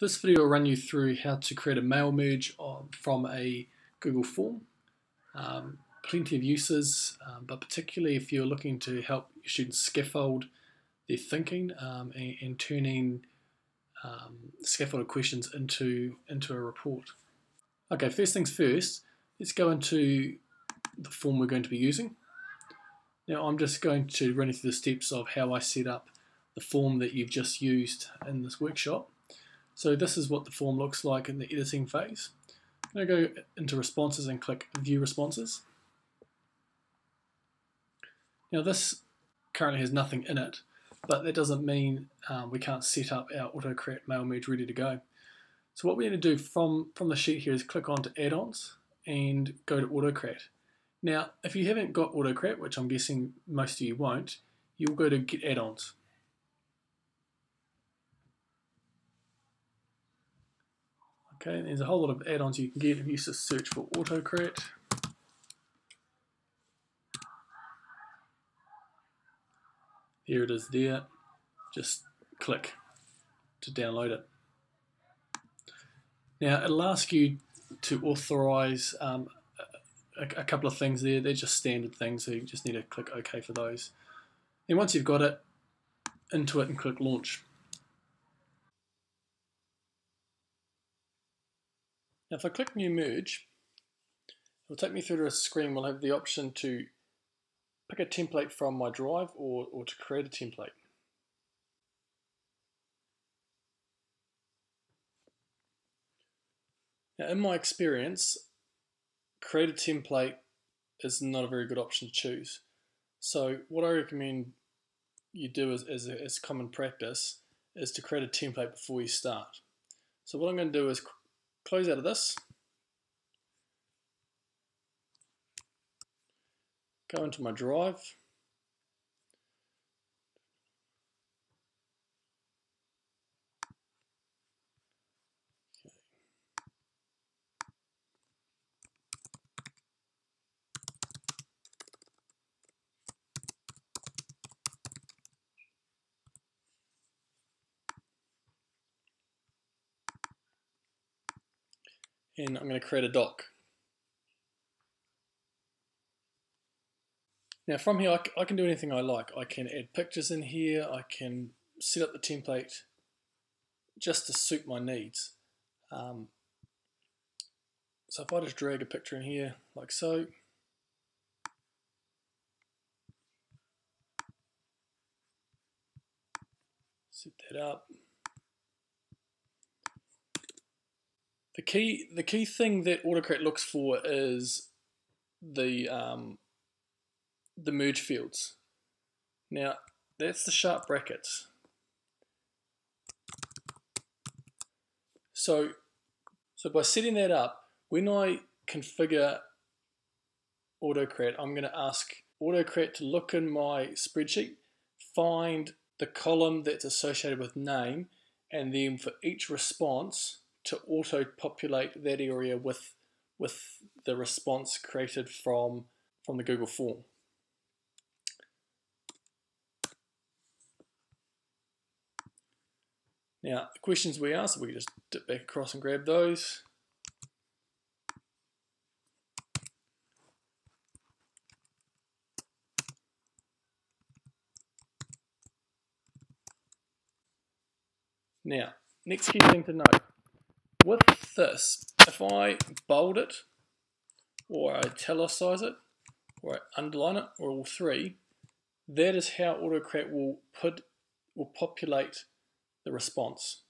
This video will run you through how to create a mail merge from a Google form. Plenty of uses, but particularly if you're looking to help your students scaffold their thinking and turning scaffolded questions into a report. Okay, first things first, let's go into the form we're going to be using. Now I'm just going to run you through the steps of how I set up the form that you've just used in this workshop. So this is what the form looks like in the editing phase. I'm going to go into responses and click view responses. Now this currently has nothing in it, but that doesn't mean we can't set up our AutoCrat mail merge ready to go. So what we need to do from the sheet here is click on to add-ons and go to AutoCrat. Now if you haven't got AutoCrat, which I'm guessing most of you won't, you'll go to get add-ons. Okay, there's a whole lot of add-ons you can get if you just search for AutoCrat. There it is there. Just click to download it. Now it'll ask you to authorize a couple of things there. They're just standard things, so you just need to click OK for those. And once you've got it, into it and click launch. Now if I click new merge, it'll take me through to a screen. We'll have the option to pick a template from my drive or to create a template. Now in my experience, create a template is not a very good option to choose. So what I recommend you do as common practice is to create a template before you start. So what I'm going to do is close out of this, go into my drive, and I'm going to create a doc. Now from here I can do anything I like. I can add pictures in here, I can set up the template just to suit my needs. So if I just drag a picture in here like so, set that up. The key thing that AutoCrat looks for is the merge fields. Now that's the sharp brackets. So by setting that up, when I configure AutoCrat, I'm going to ask AutoCrat to look in my spreadsheet, find the column that's associated with name, and then for each response to auto-populate that area with the response created from the Google form. Now, the questions we asked, we can just dip back across and grab those. Now, next key thing to note. With this, if I bold it, or I italicize it, or I underline it, or all three, that is how AutoCrat will populate the response.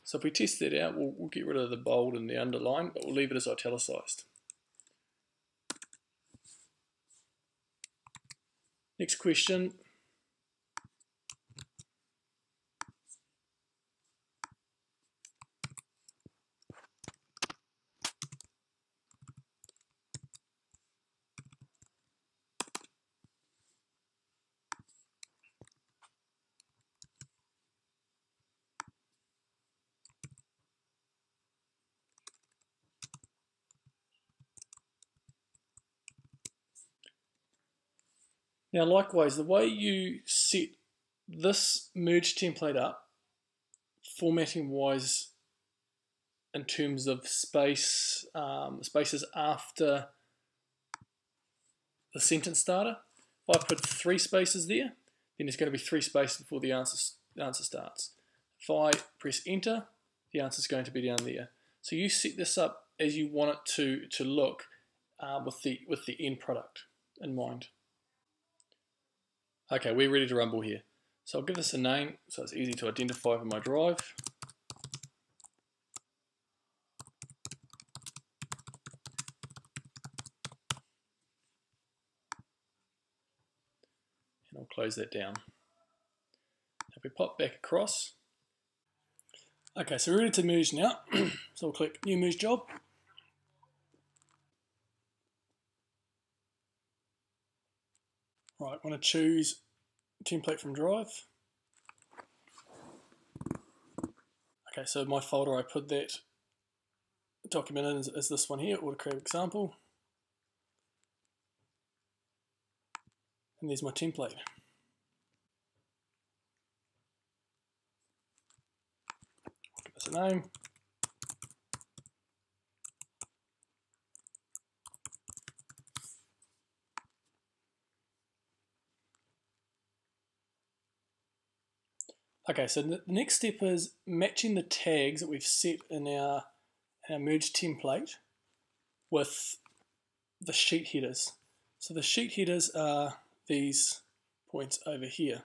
So if we test that out, we'll get rid of the bold and the underline, but we'll leave it as italicized. Next question. Now likewise, the way you set this merge template up formatting wise, in terms of spaces after the sentence starter, if I put 3 spaces there, then there's going to be 3 spaces before the answer starts. If I press enter, the answer is going to be down there. So you set this up as you want it to look with the end product in mind. Okay, we're ready to rumble here. So I'll give this a name so it's easy to identify in my drive. And I'll close that down. If we pop back across. Okay, so we're ready to merge now. So we'll click New Merge Job. Right, I want to choose template from Drive. Okay, so my folder I put that document in is this one here, AutoCrat example. And there's my template. Give this a name. Okay, so the next step is matching the tags that we've set in our merge template with the sheet headers. So the sheet headers are these points over here.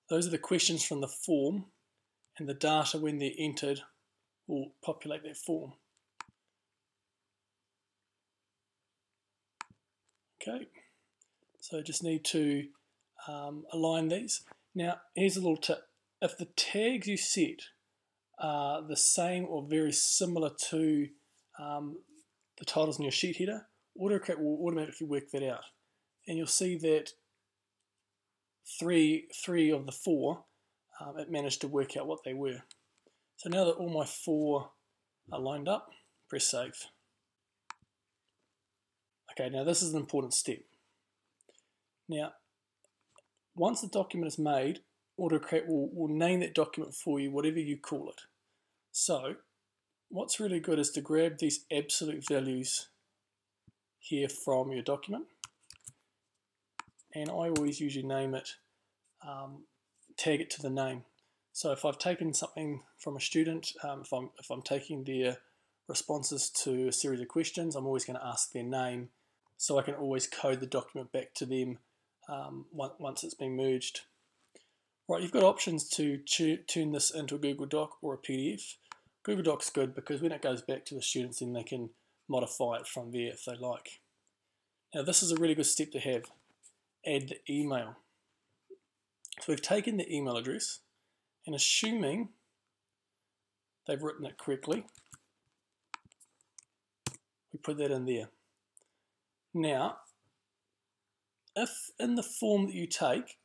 Those are the questions from the form, and the data when they're entered will populate that form. Okay, so just need to align these. Now, here's a little tip. If the tags you set are the same or very similar to the titles in your sheet header, AutoCrat will automatically work that out. And you'll see that three of the 4, it managed to work out what they were. So now that all my 4 are lined up, press save. Okay, now this is an important step. Now, once the document is made, AutoCrat will name that document for you, whatever you call it. So, what's really good is to grab these absolute values here from your document, and I always usually name it, tag it to the name. So if I've taken something from a student, if I'm taking their responses to a series of questions, I'm always going to ask their name, so I can always code the document back to them once it's been merged. Right, you've got options to turn this into a Google Doc or a PDF. Google Doc's good because when it goes back to the students, then they can modify it from there if they like. Now this is a really good step to have. Add the email. So we've taken the email address, and assuming they've written it correctly, we put that in there. Now, if in the form that you take,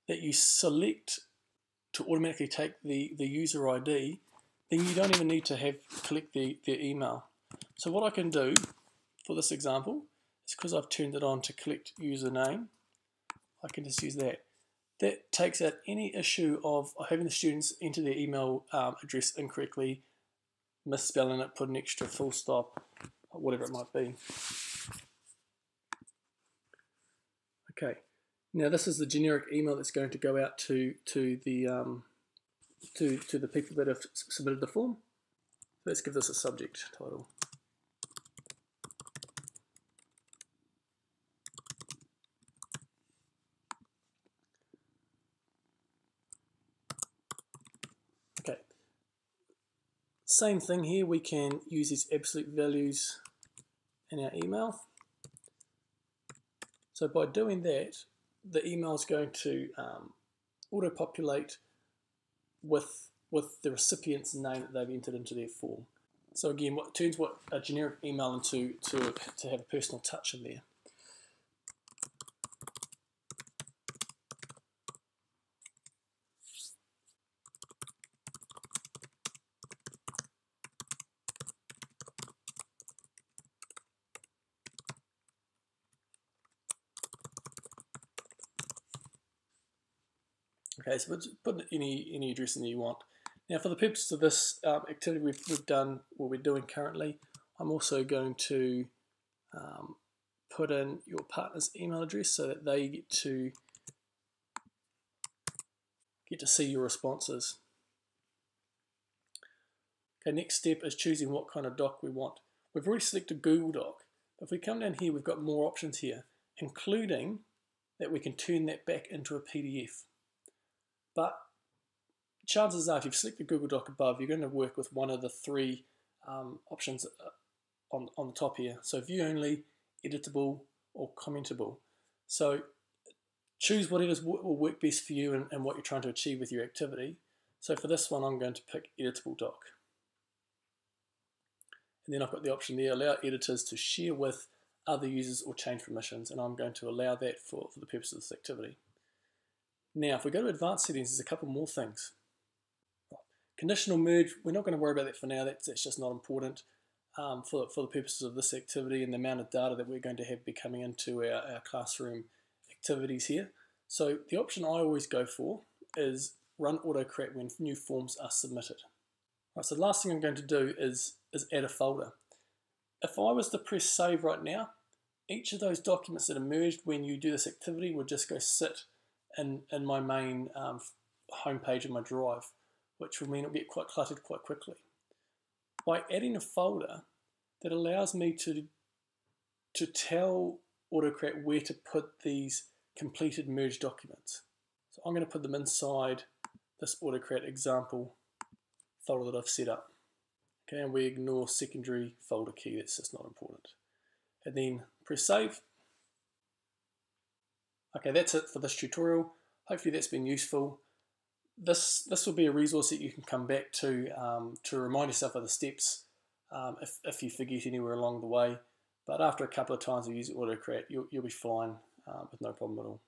that you select to automatically take the user ID, then you don't even need to collect their email. So what I can do for this example is, because I've turned it on to collect username, I can just use that. That takes out any issue of having the students enter their email address incorrectly, misspelling it, put an extra full stop, whatever it might be. Okay, now this is the generic email that's going to go out to the people that have submitted the form. Let's give this a subject title. Okay, same thing here, we can use these absolute values in our email. So by doing that, the email is going to auto-populate with the recipient's name that they've entered into their form. So again, what turns a generic email into to have a personal touch in there. Okay, so put any address in there you want. Now, for the purposes of this activity we've done, what we're doing currently, I'm also going to put in your partner's email address so that they get to see your responses. Okay, next step is choosing what kind of doc we want. We've already selected Google Doc. If we come down here, we've got more options here, including that we can turn that back into a PDF. But chances are, if you've selected Google Doc above, you're going to work with one of the three options on the top here. So view only, editable, or commentable. So choose what will work best for you and what you're trying to achieve with your activity. So for this one, I'm going to pick editable doc. And then I've got the option there, allow editors to share with other users or change permissions, and I'm going to allow that for the purpose of this activity. Now, if we go to advanced settings, there's a couple more things. Conditional merge, we're not going to worry about that for now, that's just not important for the purposes of this activity and the amount of data that we're going to be coming into our classroom activities here. So the option I always go for is run AutoCrat when new forms are submitted. Right, so the last thing I'm going to do is add a folder. If I was to press save right now, each of those documents that are merged when you do this activity would just go sit in my main home page of my drive, which will mean it'll get quite cluttered quite quickly. By adding a folder, that allows me to tell AutoCrat where to put these completed merged documents. So I'm going to put them inside this AutoCrat example folder that I've set up. Okay, and we ignore secondary folder key, that's just not important. And then press save. Okay, that's it for this tutorial. Hopefully that's been useful. This will be a resource that you can come back to remind yourself of the steps if you forget anywhere along the way. But after a couple of times of using AutoCrat, you'll be fine with no problem at all.